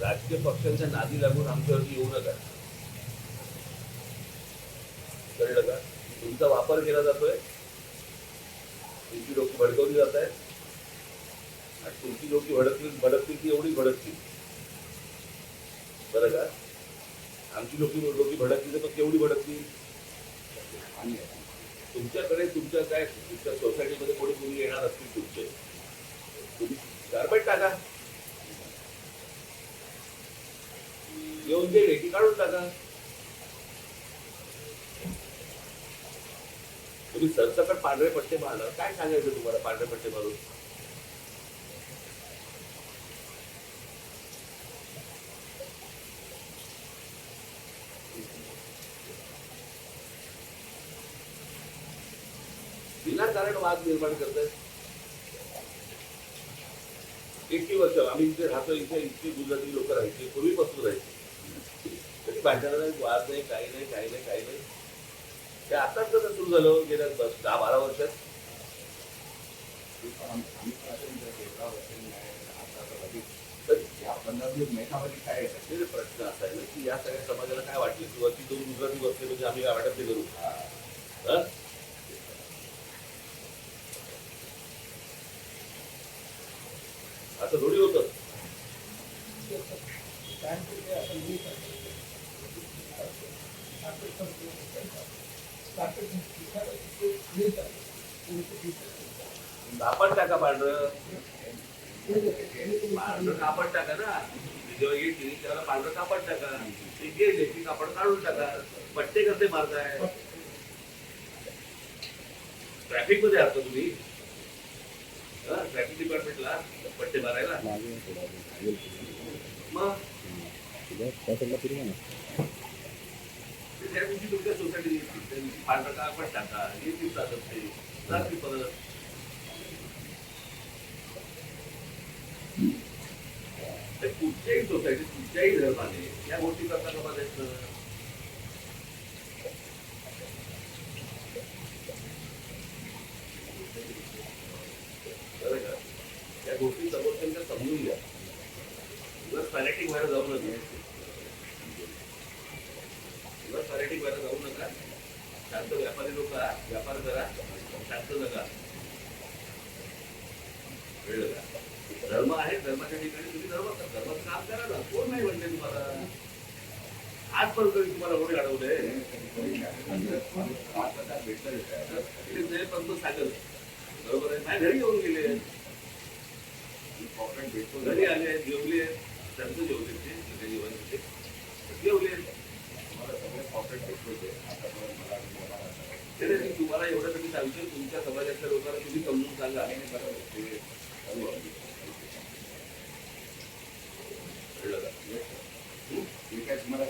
राजकीय पक्षांच्या नादी लागून आमच्यावरती येऊ नका. कळलं का? तुमचा वापर केला जातोय, तुमची लोक भडकवली जात आहेत आणि तुमची लोक भडकतील ती एवढी भडकतील. बरं का? आमची लोक भडकली तर मग केवढी भडकतील. तुमच्याकडे तुमच्या सोसायटीमध्ये कोणी कोणी येणार असतील तुमचे, तुम्ही गारबेट टाका, येऊन जे रेटी काढून टाका. तुम्ही सरसकट पांढरे पट्टे मारणार, काय सांगायचं तुम्हाला पांढरे पट्टे मारून. विनाकारण वाद निर्माण करतायत. 80 वर्ष आम्ही इथे राहतो, इथे इतकी गुजराती लोक राहायची, पूर्वीपासून राहायची, कधी भांडणाला नाही, वाद नाही, काही नाही, काही नाही, काही नाही. ते आताच कसं सुरू झालं गेल्या 10-12 वर्षात. प्रश्न असा आहे ना की या सगळ्या समाजाला काय वाटलं की वरती 2 गुजराती बसले म्हणजे आम्ही वाटत नाही करू. असं थोडी होतं. कापड टाका, पांढरं कापड टाका ना. जेव्हा येतील त्याला पांढरं कापड टाका, ते गेले की कापड काढून टाका. पट्टे कसे मारताय? ट्रॅफिक मध्ये आहात तुम्ही? ट्रॅफिक डिपार्टमेंटला पट्टे मारायला मग त्या दिवशी तुमच्या सोसायटी पांढरा कापड टाका, हे दिवसात असते रात्री परत. कुठच्याही सोसायटी कुठच्याही धर्माने या गोष्टी करता का बघायचं. या गोष्टी समोरच्या समजून घ्या. उगाच फॅनेटिक व्हायला जाऊ नका. उगाच फॅनेटिक व्हायला जाऊ नका. शांत व्यापारी लोक व्यापार करा, शांत नका. कळलं का? धर्म आहे, धर्माच्या ठिकाणी तुम्ही धर्माचं काम करा ना. कोण नाही म्हणते तुम्हाला. आजपर्यंत तुम्हाला कोणी अडवलंय? पण तो सांगल बरोबर आहे. माझ्या घरी येऊन गेले, घरी आले, जेवले, त्यांचं जेवले, ते जेवण होते, जेवले. तुम्हाला एवढं तुम्ही सांगतो, तुमच्या समाजातल्या लोकांना तुम्ही समजून सांगा. कळलं का? ठीक आहे. तुम्हाला